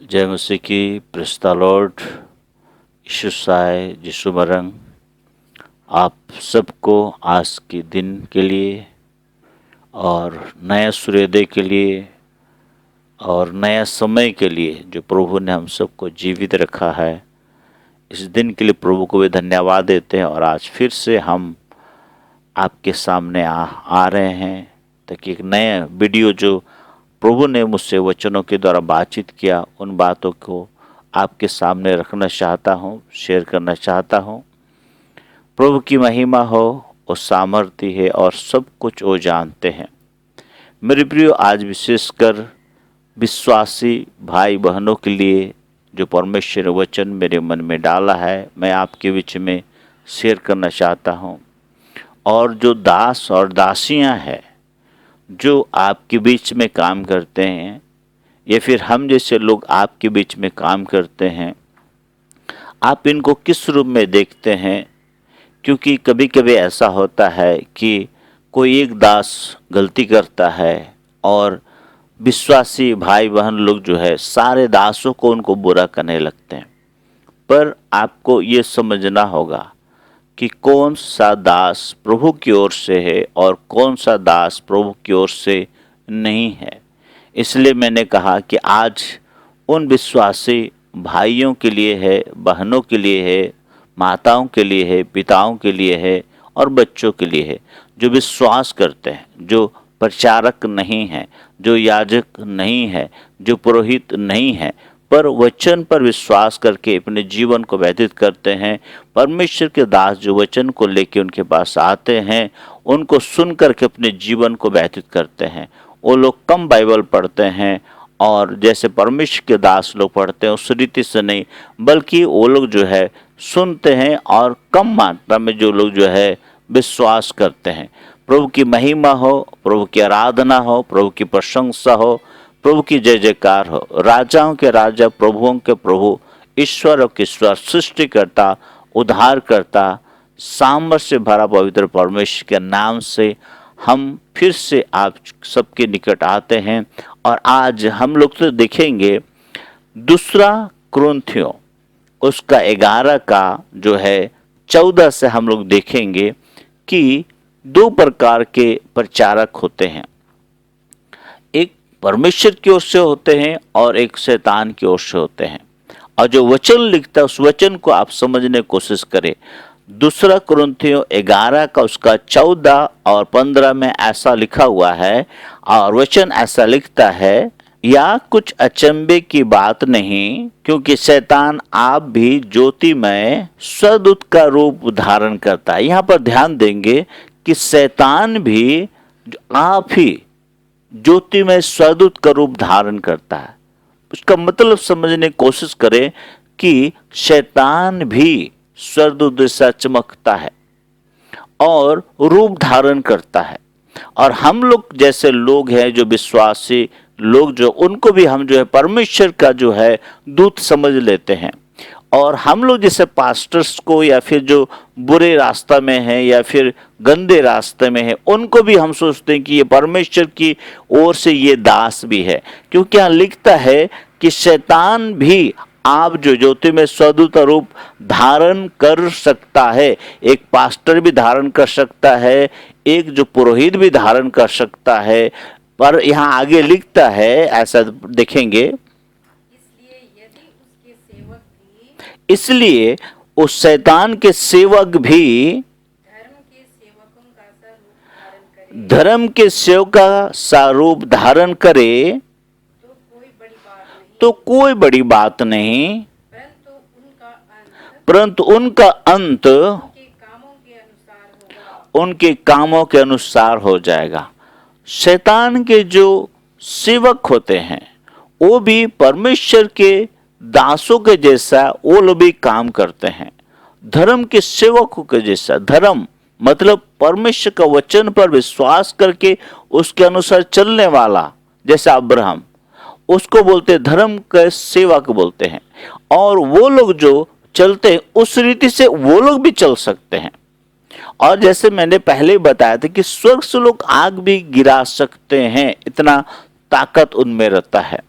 जय मसीह की। Praise the lord. यीशु साय यीशु मरंग आप सबको आज के दिन के लिए और नया सूर्योदय के लिए और नया समय के लिए जो प्रभु ने हम सबको जीवित रखा है, इस दिन के लिए प्रभु को भी धन्यवाद देते हैं। और आज फिर से हम आपके सामने आ रहे हैं ताकि एक नया वीडियो जो प्रभु ने मुझसे वचनों के द्वारा बातचीत किया, उन बातों को आपके सामने रखना चाहता हूँ, शेयर करना चाहता हूँ। प्रभु की महिमा हो, वो सामर्थ्य है और सब कुछ वो जानते हैं। मेरे प्रियो, आज विशेषकर विश्वासी भाई बहनों के लिए जो परमेश्वर वचन मेरे मन में डाला है, मैं आपके बीच में शेयर करना चाहता हूँ। और जो दास और दासियाँ हैं जो आपके बीच में काम करते हैं, या फिर हम जैसे लोग आपके बीच में काम करते हैं, आप इनको किस रूप में देखते हैं? क्योंकि कभी कभी ऐसा होता है कि कोई एक दास गलती करता है और विश्वासी भाई बहन लोग जो है सारे दासों को उनको बुरा करने लगते हैं। पर आपको ये समझना होगा कि कौन सा दास प्रभु की ओर से है और कौन सा दास प्रभु की ओर से नहीं है। इसलिए मैंने कहा कि आज उन विश्वासी भाइयों के लिए है, बहनों के लिए है, माताओं के लिए है, पिताओं के लिए है और बच्चों के लिए है, जो विश्वास करते हैं, जो प्रचारक नहीं है, जो याजक नहीं है, जो पुरोहित नहीं है, पर वचन पर विश्वास करके अपने जीवन को व्यतीत करते हैं। परमेश्वर के दास जो वचन को लेके उनके पास आते हैं, उनको सुन करके अपने जीवन को व्यतीत करते हैं। वो लोग कम बाइबल पढ़ते हैं और जैसे परमेश्वर के दास लोग पढ़ते हैं उस रीति से नहीं, बल्कि वो लोग जो है सुनते हैं और कम मात्रा में जो लोग जो है विश्वास करते हैं। प्रभु की महिमा हो, प्रभु की आराधना हो, प्रभु की प्रशंसा हो, प्रभु की जय जयकार हो। राजाओं के राजा, प्रभुओं के प्रभु, ईश्वरों के ईश्वर, सृष्टिकर्ता, उद्धारकर्ता, सामर्थ्य से भरा पवित्र परमेश्वर के नाम से हम फिर से आप सबके निकट आते हैं। और आज हम लोग तो देखेंगे दूसरा कुरिन्थियों उसका 11 का जो है 14 से हम लोग देखेंगे कि दो प्रकार के प्रचारक होते हैं। एक परमेश्वर की ओर से होते हैं और एक शैतान की ओर से होते हैं। और जो वचन लिखता है उस वचन को आप समझने की कोशिश करें। दूसरा कुरिन्थियों 11 का उसका 14 और 15 में ऐसा लिखा हुआ है और वचन ऐसा लिखता है, या कुछ अचंभे की बात नहीं, क्योंकि शैतान आप भी ज्योतिमय स्वदूत का रूप धारण करता है। यहाँ पर ध्यान देंगे कि शैतान भी आप ही ज्योतिमय स्वदूत का रूप धारण करता है। उसका मतलब समझने की कोशिश करें कि शैतान भी स्वर्गदूत जैसा चमकता है और रूप धारण करता है। और हम लोग जैसे लोग हैं जो विश्वासी लोग, जो उनको भी हम जो है परमेश्वर का जो है दूत समझ लेते हैं। और हम लोग जैसे पास्टर्स को या फिर जो बुरे रास्ता में है या फिर गंदे रास्ते में है, उनको भी हम सोचते हैं कि ये परमेश्वर की ओर से ये दास भी है। क्योंकि यहाँ लिखता है कि शैतान भी आप जो ज्योति में स्वदूत रूप धारण कर सकता है। एक पास्टर भी धारण कर सकता है, एक जो पुरोहित भी धारण कर सकता है। पर यहाँ आगे लिखता है, ऐसा देखेंगे, इसलिए उस शैतान के सेवक भी धर्म के सेवक का सा रूप धारण करे तो कोई बड़ी बात नहीं, परंतु उनका अंत उनके कामों के अनुसार हो जाएगा। शैतान के जो सेवक होते हैं वो भी परमेश्वर के दासों के जैसा वो लोग भी काम करते हैं। धर्म के सेवकों के जैसा, धर्म मतलब परमेश्वर का वचन पर विश्वास करके उसके अनुसार चलने वाला, जैसा अब्राहम, उसको बोलते धर्म के सेवक बोलते हैं। और वो लोग जो चलते हैं उस रीति से वो लोग भी चल सकते हैं। और जैसे मैंने पहले बताया था कि स्वर्ग से लोग आग भी गिरा सकते हैं, इतना ताकत उनमें रहता है।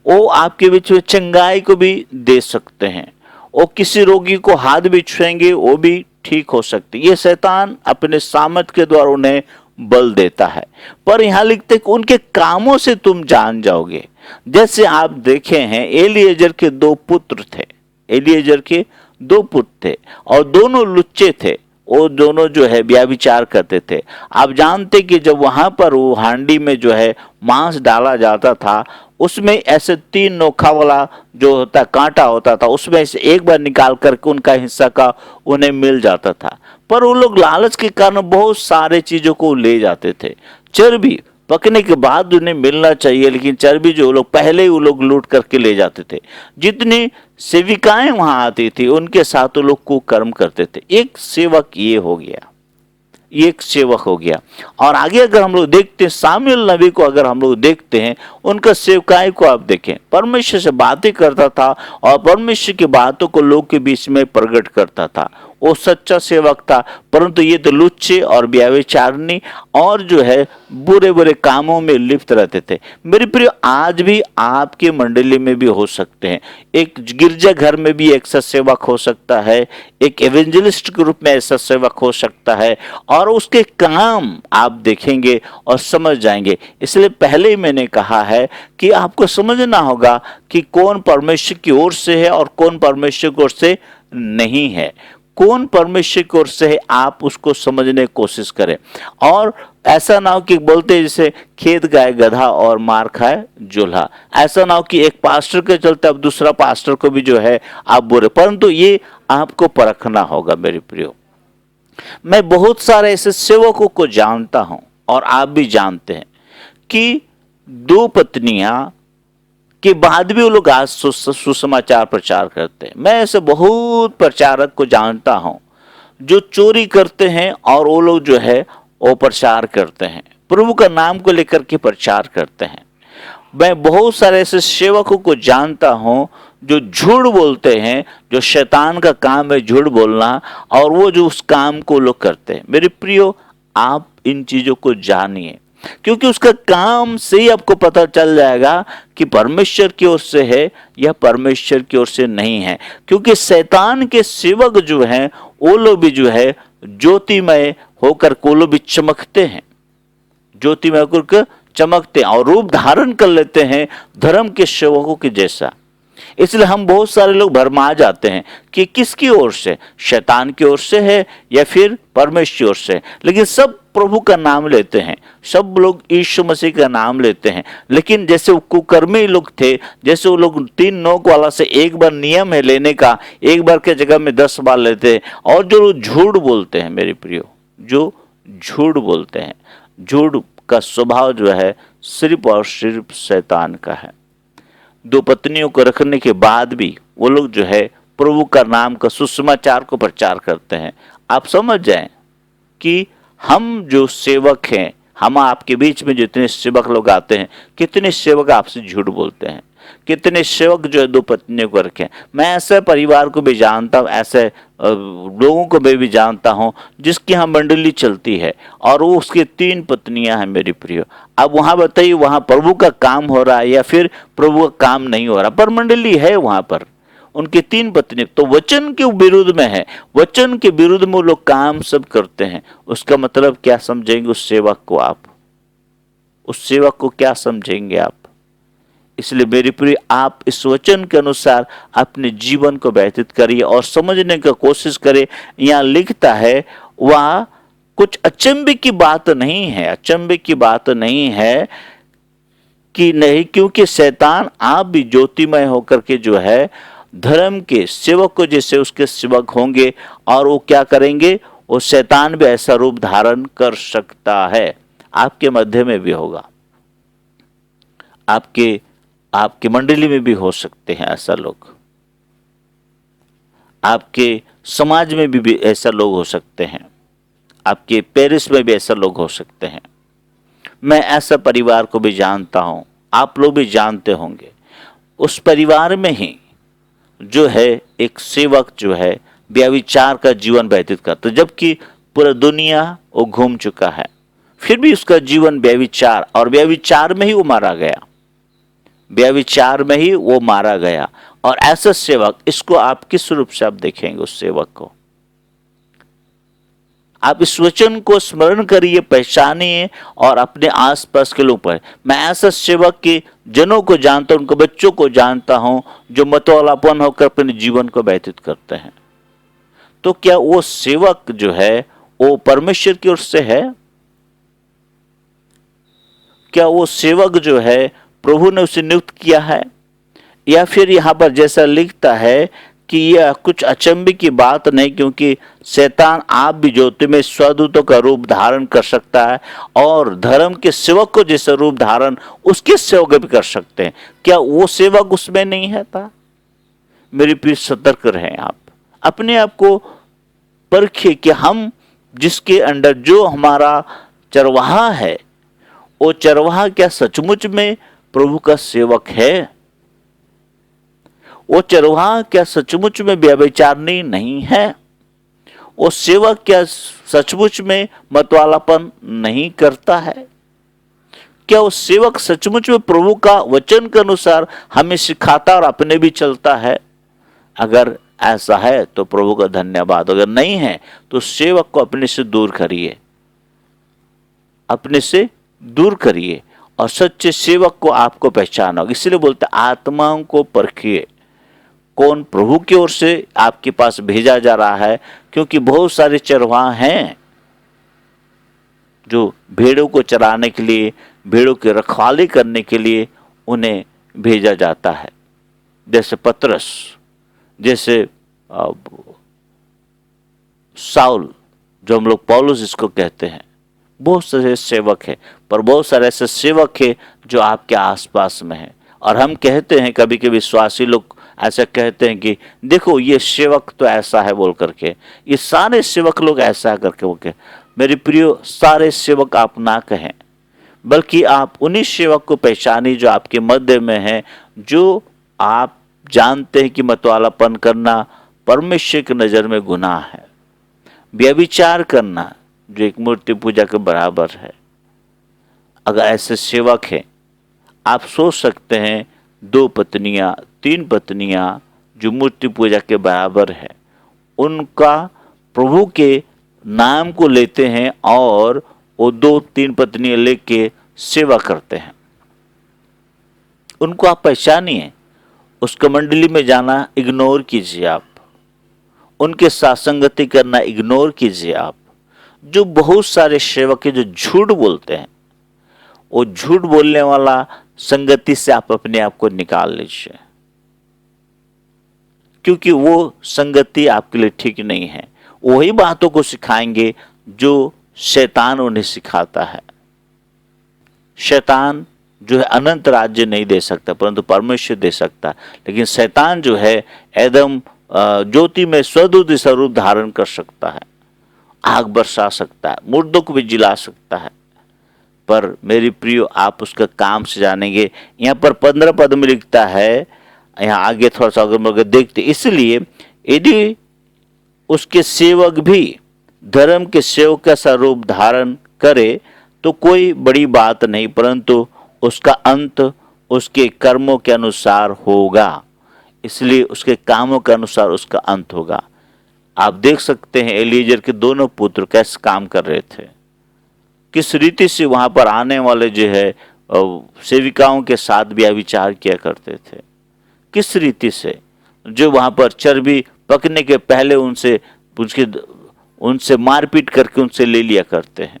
वो आपके बीच में चंगाई को भी दे सकते हैं। वो किसी रोगी को हाथ भी छुएंगे, वो भी ठीक हो सकती। ये शैतान अपने सामर्थ के द्वारा उन्हें बल देता है। पर यहाँ लिखते कि उनके कामों से तुम जान जाओगे। जैसे आप देखे हैं, एलीएजर के दो पुत्र थे, एलीएजर के दो पुत्र थे और दोनों लुच्चे थे। वो दोनों जो है व्यभिचार करते थे। आप जानते कि जब वहां पर वो हांडी में जो है मांस डाला जाता था, उसमें ऐसे 3 नोखा वाला जो होता कांटा होता था, उसमें से एक बार निकाल करके उनका हिस्सा का उन्हें मिल जाता था। पर वो लोग लालच के कारण बहुत सारे चीजों को ले जाते थे। चर्बी पकने के बाद उन्हें मिलना चाहिए, लेकिन चर्बी जो लोग पहले ही वो लोग लूट करके ले जाते थे। जितनी सेविकाएं वहां आती थी उनके साथ वो लोग कुकर्म करते थे। एक सेवक ये हो गया, एक सेवक हो गया। और आगे अगर हम लोग देखते हैं, सामुएल नबी को अगर हम लोग देखते हैं, उनका सेवकाई को आप देखें, परमेश्वर से बातें करता था और परमेश्वर की बातों को लोग के बीच में प्रकट करता था। वो सच्चा सेवक था। परंतु ये तो लुच्चे और व्यभिचारिणी और जो है बुरे बुरे कामों में लिप्त रहते थे। मेरे प्रिय, आज भी आपके मंडली में भी हो सकते हैं। एक गिरजा घर में भी ऐसा सेवक हो सकता है, एक एवेंजलिस्ट के रूप में ऐसा सेवक हो सकता है, और उसके काम आप देखेंगे और समझ जाएंगे। इसलिए पहले ही मैंने कहा है कि आपको समझना होगा कि कौन परमेश्वर की ओर से है और कौन परमेश्वर की ओर से नहीं है। कौन परमेश्वर की ओर से है, आप उसको समझने की कोशिश करें। और ऐसा ना हो कि बोलते जैसे खेत गाय गधा और मार खाए जोल्हा। ऐसा ना हो कि एक पास्टर के चलते अब दूसरा पास्टर को भी जो है आप बोले। परंतु ये आपको परखना होगा मेरे प्रियो। मैं बहुत सारे ऐसे सेवकों को जानता हूं और आप भी जानते हैं कि 2 पत्नियां के बाद भी वो लोग आज सुसमाचार प्रचार करते हैं। मैं ऐसे बहुत प्रचारक को जानता हूं जो चोरी करते हैं और वो लोग जो है वो प्रचार करते हैं, प्रभु का नाम को लेकर के प्रचार करते हैं। मैं बहुत सारे ऐसे सेवकों को जानता हूं जो झूठ बोलते हैं, जो शैतान का काम है झूठ बोलना, और वो जो उस काम को लोग करते हैं। मेरे प्रियो, आप इन चीजों को जानिए, क्योंकि उसका काम से ही आपको पता चल जाएगा कि परमेश्वर की ओर से है या परमेश्वर की ओर से नहीं है। क्योंकि शैतान के सेवक जो हैं वो लोग भी जो है ज्योतिमय होकर वो लोग भी चमकते हैं, ज्योतिमय होकर चमकते हैं और रूप धारण कर लेते हैं धर्म के सेवकों के जैसा। इसलिए हम बहुत सारे लोग भरमा जाते हैं कि किसकी ओर से, शैतान की ओर से है या फिर परमेश्वर की ओर से। लेकिन सब प्रभु का नाम लेते हैं, सब लोग यीशु मसीह का नाम लेते हैं। लेकिन जैसे वो कुकर्मी लोग थे, जैसे वो लोग 3 नोक वाला से एक बार नियम है लेने का, एक बार के जगह में 10 बार लेते हैं। और जो झूठ बोलते हैं मेरे प्रियो, जो झूठ बोलते हैं, झूठ का स्वभाव जो है सिर्फ और सिर्फ शैतान का है। 2 पत्नियों को रखने के बाद भी वो लोग जो है प्रभु का नाम का सुसमाचार को प्रचार करते हैं। आप समझ जाएं कि हम जो सेवक हैं, हम आपके बीच में जितने सेवक लोग आते हैं, कितने सेवक आपसे झूठ बोलते हैं, कितने सेवक जो है 2 पत्नियों को रखे। मैं ऐसे परिवार को भी जानता हूँ, ऐसे लोगों को मैं भी जानता हूँ जिसकी यहाँ मंडली चलती है और वो उसकी 3 पत्नियां हैं मेरी प्रिय। अब वहां बताइए, वहां प्रभु का काम हो रहा है या फिर प्रभु का काम नहीं हो रहा, पर मंडली है वहां पर, उनकी 3 पत्नी। तो वचन के विरुद्ध में है, वचन के विरुद्ध में वो लोग काम सब करते हैं। उसका मतलब क्या समझेंगे उस सेवक को आप, उस सेवक को क्या समझेंगे आप? इसलिए मेरी प्रिय, आप इस वचन के अनुसार अपने जीवन को व्यतीत करिए और समझने की कोशिश करें। यहाँ लिखता है, वह कुछ अचंभे की बात नहीं है, अचंभे की बात नहीं है कि नहीं, क्योंकि शैतान आप भी ज्योतिमय होकर के जो है धर्म के सेवक को जैसे उसके सेवक होंगे और वो क्या करेंगे, वो शैतान भी ऐसा रूप धारण कर सकता है। आपके मध्य में भी होगा, आपके मंडली में भी हो सकते हैं ऐसा लोग, आपके समाज में भी ऐसा लोग हो सकते हैं, आपके पेरिस में भी ऐसा लोग हो सकते हैं। मैं ऐसा परिवार को भी जानता हूं, आप लोग भी जानते होंगे। उस परिवार में ही जो है एक सेवक जो है व्यभिचार का जीवन व्यतीत करता, जबकि पूरा दुनिया वो घूम चुका है, फिर भी उसका जीवन व्यभिचार और व्यभिचार में ही वो मारा गया। व्यभिचार में ही वो मारा गया। और ऐसा सेवक, इसको आप किस रूप से आप देखेंगे उस सेवक को? आप इस वचन को स्मरण करिए, पहचानिए और अपने आसपास के लोग पर। मैं ऐसा सेवक के जनों को जानता हूं, उनके बच्चों को जानता हूं जो मतवालापन होकर अपने जीवन को व्यतीत करते हैं। तो क्या वो सेवक जो है वो परमेश्वर की ओर से है? क्या वो सेवक जो है प्रभु ने उसे नियुक्त किया है? या फिर यहां पर जैसा लिखता है कि यह कुछ अचंभे की बात नहीं, क्योंकि शैतान आप भी ज्योति में स्वदूतों का रूप धारण कर सकता है और धर्म के सेवक को जैसा रूप धारण उसके सेवक भी कर सकते हैं। क्या वो सेवक उसमें नहीं है था? मेरी प्रिय, सतर्क रहें। आप अपने आप को परखिए कि हम जिसके अंडर जो हमारा चरवाहा है, वो चरवाहा क्या सचमुच में प्रभु का सेवक है? वो चरवाहा क्या सचमुच में व्यभिचारिणी नहीं है? वो सेवक क्या सचमुच में मतवालापन नहीं करता है? क्या वो सेवक सचमुच में प्रभु का वचन के अनुसार हमें सिखाता और अपने भी चलता है? अगर ऐसा है तो प्रभु का धन्यवाद। अगर नहीं है तो सेवक को अपने से दूर करिए, अपने से दूर करिए और सच्चे सेवक को आपको पहचाना होगा। इसलिए बोलते आत्माओं को परखिए, कौन प्रभु की ओर से आपके पास भेजा जा रहा है, क्योंकि बहुत सारे चरवाहा हैं जो भेड़ों को चराने के लिए, भेड़ों की रखवाली करने के लिए उन्हें भेजा जाता है। जैसे पतरस, जैसे साउल, जो हम लोग पौलुस इसको कहते हैं। बहुत सारे सेवक हैं, पर बहुत सारे ऐसे सेवक हैं जो आपके आसपास में हैं। और हम कहते हैं, कभी कभी विश्वासी लोग ऐसा कहते हैं कि देखो ये सेवक तो ऐसा है बोल करके, ये सारे सेवक लोग ऐसा करके वो कहे। मेरे प्रियो, सारे सेवक आप ना कहें, बल्कि आप उन्हीं सेवक को पहचानिए जो आपके मध्य में है, जो आप जानते हैं कि मतवालापन करना परमेश्वर की नज़र में गुनाह है। व्यभिचार करना जो एक मूर्ति पूजा के बराबर है। अगर ऐसे सेवक हैं, आप सोच सकते हैं 2 पत्नियां, 3 पत्नियां जो मूर्ति पूजा के बराबर है, उनका प्रभु के नाम को लेते हैं और वो 2-3 पत्नियां लेके सेवा करते हैं। उनको आप पहचानिए, उसका मंडली में जाना इग्नोर कीजिए, आप उनके साथ संगति करना इग्नोर कीजिए। आप जो बहुत सारे सेवक जो झूठ बोलते हैं, वो झूठ बोलने वाला संगति से आप अपने आप को निकाल लीजिए, क्योंकि वो संगति आपके लिए ठीक नहीं है। वही बातों को सिखाएंगे जो शैतान उन्हें सिखाता है। शैतान जो है अनंत राज्य नहीं दे सकता, परंतु परमेश्वर दे सकता है। लेकिन शैतान जो है एकदम ज्योति में स्वदूत स्वरूप धारण कर सकता है, आग बरसा सकता है, मुर्दों को भी जिला सकता है। पर मेरी प्रियो, आप उसका काम से जानेंगे। यहाँ पर 15 पद में लिखता है, यहाँ आगे थोड़ा सा अगर देखते, इसलिए यदि उसके सेवक भी धर्म के सेवक का सा रूप धारण करे तो कोई बड़ी बात नहीं, परंतु उसका अंत उसके कर्मों के अनुसार होगा। इसलिए उसके कामों के अनुसार उसका अंत होगा। आप देख सकते हैं एलीजेर के दोनों पुत्र कैसे काम कर रहे थे, किस रीति से वहां पर आने वाले जो है सेविकाओं के साथ व्यभिचार किया करते थे, किस रीति से जो वहां पर चर्बी पकने के पहले उनसे मारपीट करके उनसे ले लिया करते हैं,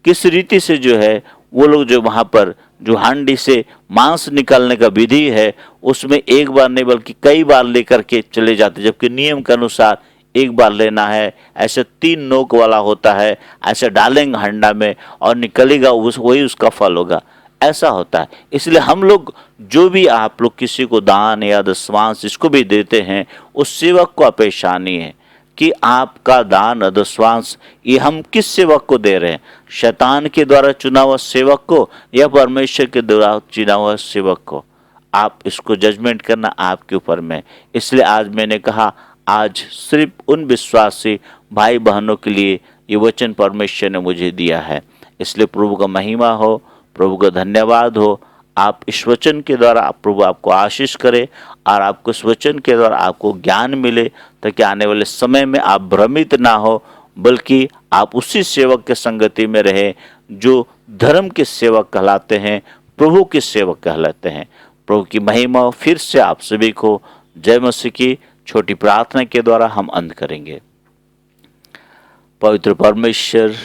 किस रीति से जो है वो लोग जो वहां पर जो हांडी से मांस निकालने का विधि है उसमें एक बार नहीं बल्कि कई बार लेकर के चले जाते, जबकि नियम के अनुसार एक बार लेना है। ऐसे 3 नोक वाला होता है, ऐसे डालेंगे हंडा में और निकलेगा वही उसका फल होगा, ऐसा होता है। इसलिए हम लोग जो भी आप लोग किसी को दान या दशवांश इसको भी देते हैं, उस सेवक को पहचानिए है कि आपका दान दशवांश ये हम किस सेवक को दे रहे हैं, शैतान के द्वारा चुना हुआ सेवक को या परमेश्वर के द्वारा चुना हुआ सेवक को। आप इसको जजमेंट करना आपके ऊपर में। इसलिए आज मैंने कहा, आज सिर्फ उन विश्वासी भाई बहनों के लिए ये वचन परमेश्वर ने मुझे दिया है। इसलिए प्रभु का महिमा हो, प्रभु का धन्यवाद हो। आप इस वचन के द्वारा प्रभु आपको आशीष करे और आपको इस वचन के द्वारा आपको ज्ञान मिले, ताकि आने वाले समय में आप भ्रमित ना हो, बल्कि आप उसी सेवक के संगति में रहे जो धर्म के सेवक कहलाते हैं, प्रभु के सेवक कहलाते हैं। प्रभु की महिमा फिर से आप सभी को। जय मसीह की छोटी प्रार्थना के द्वारा हम अंत करेंगे। पवित्र परमेश्वर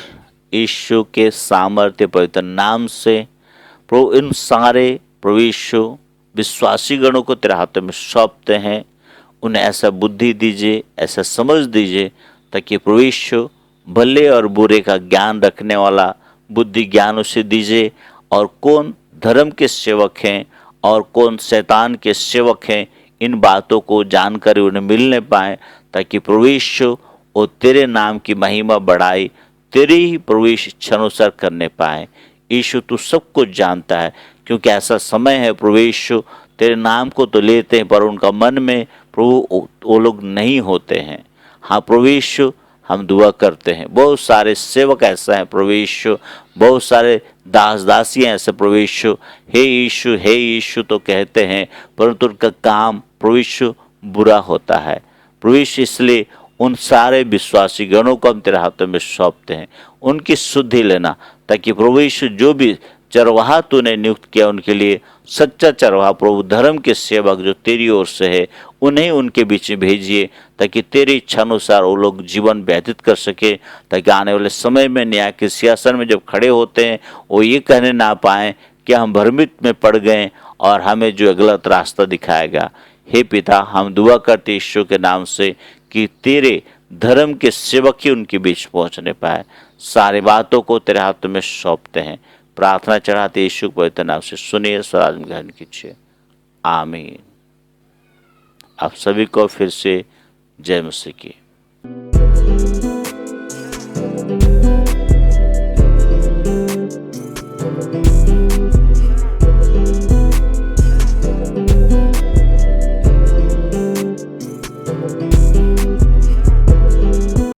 यीशु के सामर्थ्य पवित्र नाम से प्रभु इन सारे प्रभु यीशु विश्वासी गणों को तेरे हाथों में सौंपते हैं। उन्हें ऐसा बुद्धि दीजिए, ऐसा समझ दीजिए, ताकि प्रभु यीशु भले और बुरे का ज्ञान रखने वाला बुद्धि ज्ञान उसे दीजिए, और कौन धर्म के सेवक हैं और कौन शैतान के सेवक हैं, इन बातों को जानकर उन्हें मिलने पाए, ताकि प्रभु यीशु वो तेरे नाम की महिमा बढ़ाई, तेरी ही प्रभु इच्छा अनुसार करने पाए। यीशु तू सब कुछ जानता है, क्योंकि ऐसा समय है प्रभु यीशु तेरे नाम को तो लेते हैं पर उनका मन में प्रभु वो लोग नहीं होते हैं। हाँ प्रभु यीशु, हम दुआ करते हैं, बहुत सारे सेवक ऐसा है प्रभु यीशु, बहुत सारे दास दासियाँ ऐसे प्रभु यीशु, हे यीशु तो कहते हैं, परंतु उनका काम प्रभु यीशु बुरा होता है। प्रभु यीशु इसलिए उन सारे विश्वासी गणों को हम तेरे हाथों में सौंपते हैं, उनकी शुद्धि लेना, ताकि प्रभु यीशु जो भी चरवाहा तूने नियुक्त किया उनके लिए सच्चा चरवाहा प्रभु धर्म के सेवक जो तेरी ओर से है, उन्हें उनके बीच में भेजिए, ताकि तेरी इच्छा अनुसार वो लोग जीवन व्यतीत कर सके, ताकि आने वाले समय में न्याय के सिंहासन में जब खड़े होते हैं वो ये कहने ना पाएं कि हम भ्रमित में पड़ गए और हमें जो गलत रास्ता दिखाएगा। हे पिता, हम दुआ करते यीशु के नाम से कि तेरे धर्म के सेवक ही उनके बीच पहुंचने पाए। सारी बातों को तेरे हाथों में सौंपते हैं, प्रार्थना चढ़ाते यीशु के पवित्र नाम से सुनिए, स्वराज में ग्रहण कीजिए। आमीन। आप सभी को फिर से जय मसीह की।